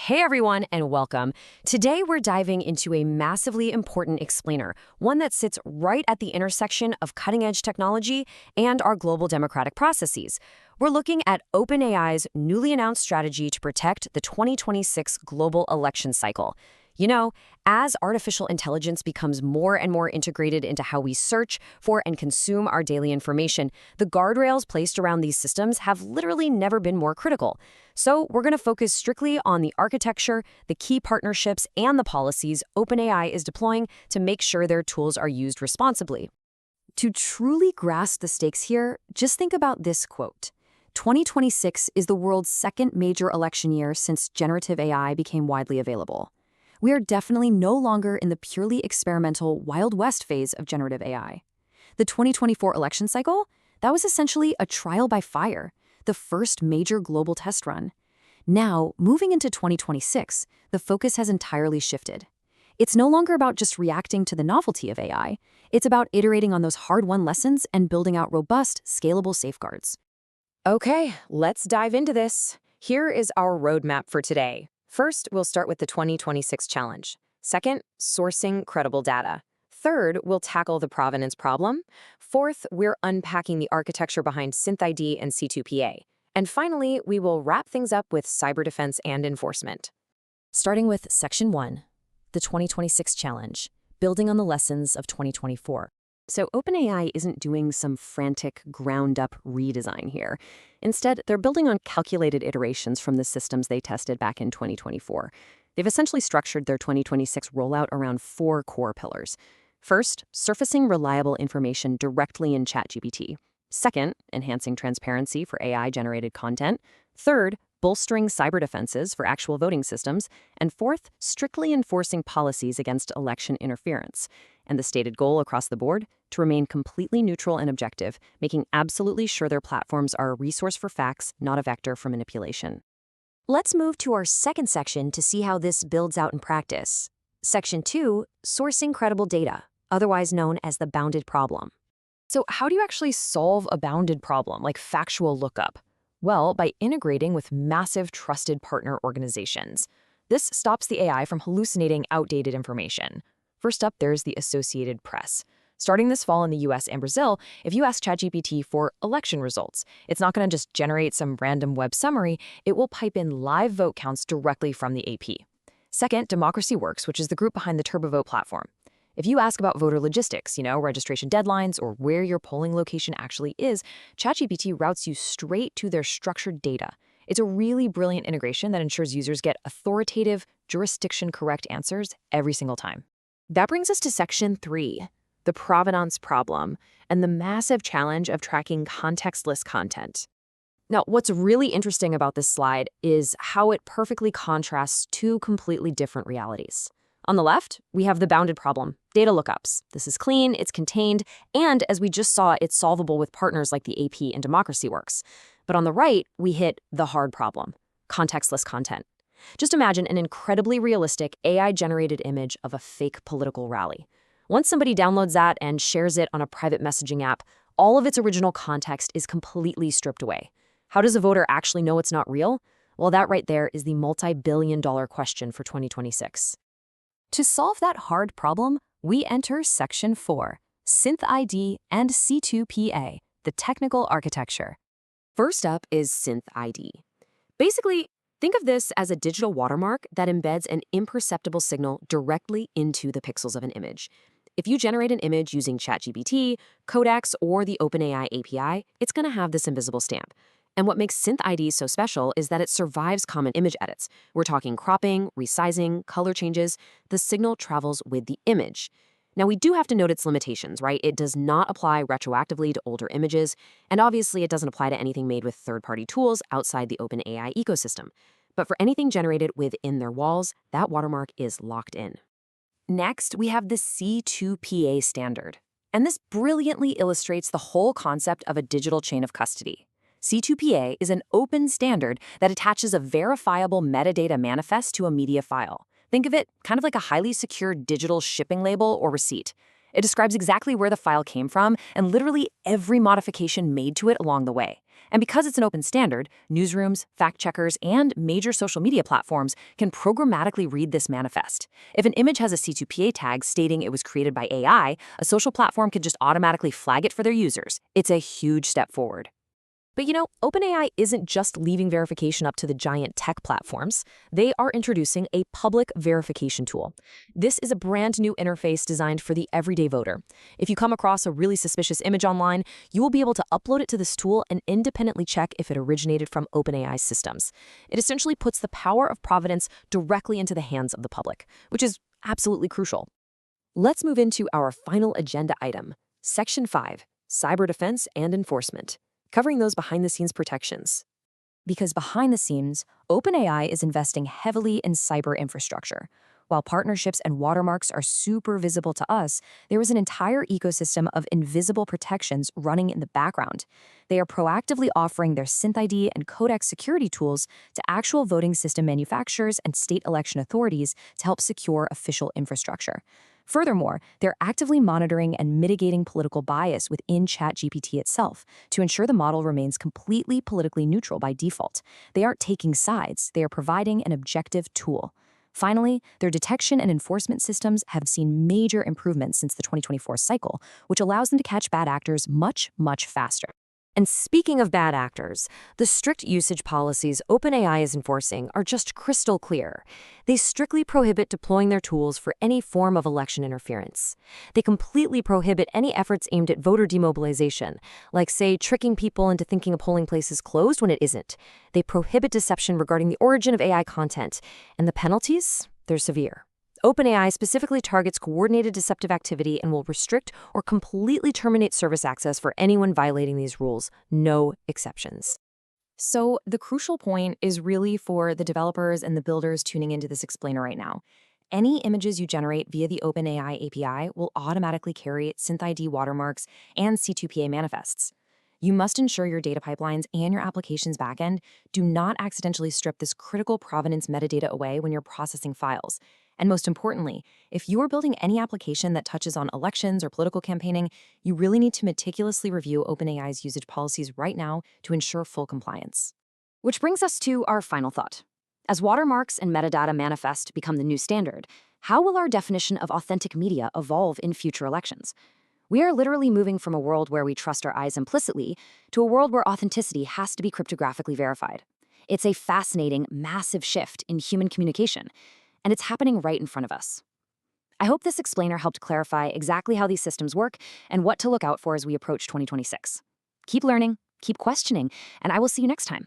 Hey everyone, and welcome. Today we're diving into a massively important explainer, one that sits right at the intersection of cutting-edge technology and our global democratic processes. We're looking at OpenAI's newly announced strategy to protect the 2026 global election cycle. You know, as artificial intelligence becomes more and more integrated into how we search for and consume our daily information, the guardrails placed around these systems have literally never been more critical. So we're going to focus strictly on the architecture, the key partnerships, and the policies OpenAI is deploying to make sure their tools are used responsibly. To truly grasp the stakes here, just think about this quote. 2026 is the world's second major election year since generative AI became widely available. We are definitely no longer in the purely experimental Wild West phase of generative AI. The 2024 election cycle, that was essentially a trial by fire, the first major global test run. Now, moving into 2026, the focus has entirely shifted. It's no longer about just reacting to the novelty of AI. It's about iterating on those hard-won lessons and building out robust, scalable safeguards. Okay, let's dive into this. Here is our roadmap for today. First, we'll start with the 2026 challenge. Second, sourcing credible data. Third, we'll tackle the provenance problem. Fourth, we're unpacking the architecture behind SynthID and C2PA. And finally, we will wrap things up with cyber defense and enforcement. Starting with Section 1, the 2026 challenge, building on the lessons of 2024. So OpenAI isn't doing some frantic, ground-up redesign here. Instead, they're building on calculated iterations from the systems they tested back in 2024. They've essentially structured their 2026 rollout around 4 core pillars. First, surfacing reliable information directly in ChatGPT. Second, enhancing transparency for AI-generated content. Third, bolstering cyber defenses for actual voting systems. And fourth, strictly enforcing policies against election interference. And the stated goal across the board? To remain completely neutral and objective, making absolutely sure their platforms are a resource for facts, not a vector for manipulation. Let's move to our second section to see how this builds out in practice. Section 2, sourcing credible data, otherwise known as the bounded problem. So how do you actually solve a bounded problem, like factual lookup? Well, by integrating with massive trusted partner organizations. This stops the AI from hallucinating outdated information. First up, there's the Associated Press. Starting this fall in the US and Brazil, if you ask ChatGPT for election results, it's not going to just generate some random web summary, it will pipe in live vote counts directly from the AP. Second, Democracy Works, which is the group behind the TurboVote platform. If you ask about voter logistics, registration deadlines or where your polling location actually is, ChatGPT routes you straight to their structured data. It's a really brilliant integration that ensures users get authoritative, jurisdiction-correct answers every single time. That brings us to Section 3, the provenance problem, and the massive challenge of tracking contextless content. Now, what's really interesting about this slide is how it perfectly contrasts two completely different realities. On the left, we have the bounded problem, data lookups. This is clean, it's contained, and as we just saw, it's solvable with partners like the AP and Democracy Works. But on the right, we hit the hard problem, contextless content. Just imagine an incredibly realistic AI-generated image of a fake political rally. Once somebody downloads that and shares it on a private messaging app, all of its original context is completely stripped away. How does a voter actually know it's not real? Well, that right there is the multi-billion-dollar question for 2026. To solve that hard problem, we enter Section 4, SynthID and C2PA, the technical architecture. First up is SynthID. Basically, think of this as a digital watermark that embeds an imperceptible signal directly into the pixels of an image. If you generate an image using ChatGPT, Codex, or the OpenAI API, it's going to have this invisible stamp. And what makes SynthID so special is that it survives common image edits. We're talking cropping, resizing, color changes. The signal travels with the image. Now, we do have to note its limitations, right? It does not apply retroactively to older images, and obviously it doesn't apply to anything made with third-party tools outside the OpenAI ecosystem. But for anything generated within their walls, that watermark is locked in. Next, we have the C2PA standard. And this brilliantly illustrates the whole concept of a digital chain of custody. C2PA is an open standard that attaches a verifiable metadata manifest to a media file. Think of it kind of like a highly secure digital shipping label or receipt. It describes exactly where the file came from and literally every modification made to it along the way. And because it's an open standard, newsrooms, fact-checkers, and major social media platforms can programmatically read this manifest. If an image has a C2PA tag stating it was created by AI, a social platform can just automatically flag it for their users. It's a huge step forward. But OpenAI isn't just leaving verification up to the giant tech platforms. They are introducing a public verification tool. This is a brand new interface designed for the everyday voter. If you come across a really suspicious image online, you will be able to upload it to this tool and independently check if it originated from OpenAI's systems. It essentially puts the power of provenance directly into the hands of the public, which is absolutely crucial. Let's move into our final agenda item, Section 5, Cyber Defense and Enforcement, covering those behind-the-scenes protections. Because behind the scenes, OpenAI is investing heavily in cyber infrastructure. While partnerships and watermarks are super visible to us, there is an entire ecosystem of invisible protections running in the background. They are proactively offering their SynthID and Codex security tools to actual voting system manufacturers and state election authorities to help secure official infrastructure. Furthermore, they're actively monitoring and mitigating political bias within ChatGPT itself to ensure the model remains completely politically neutral by default. They aren't taking sides, they are providing an objective tool. Finally, their detection and enforcement systems have seen major improvements since the 2024 cycle, which allows them to catch bad actors much, much faster. And speaking of bad actors, the strict usage policies OpenAI is enforcing are just crystal clear. They strictly prohibit deploying their tools for any form of election interference. They completely prohibit any efforts aimed at voter demobilization, like, say, tricking people into thinking a polling place is closed when it isn't. They prohibit deception regarding the origin of AI content. And the penalties? They're severe. OpenAI specifically targets coordinated deceptive activity and will restrict or completely terminate service access for anyone violating these rules, no exceptions. So the crucial point is really for the developers and the builders tuning into this explainer right now. Any images you generate via the OpenAI API will automatically carry SynthID watermarks and C2PA manifests. You must ensure your data pipelines and your application's backend do not accidentally strip this critical provenance metadata away when you're processing files. And most importantly, if you are building any application that touches on elections or political campaigning, you really need to meticulously review OpenAI's usage policies right now to ensure full compliance. Which brings us to our final thought. As watermarks and metadata manifest become the new standard, how will our definition of authentic media evolve in future elections? We are literally moving from a world where we trust our eyes implicitly to a world where authenticity has to be cryptographically verified. It's a fascinating, massive shift in human communication, and it's happening right in front of us. I hope this explainer helped clarify exactly how these systems work and what to look out for as we approach 2026. Keep learning, keep questioning, and I will see you next time.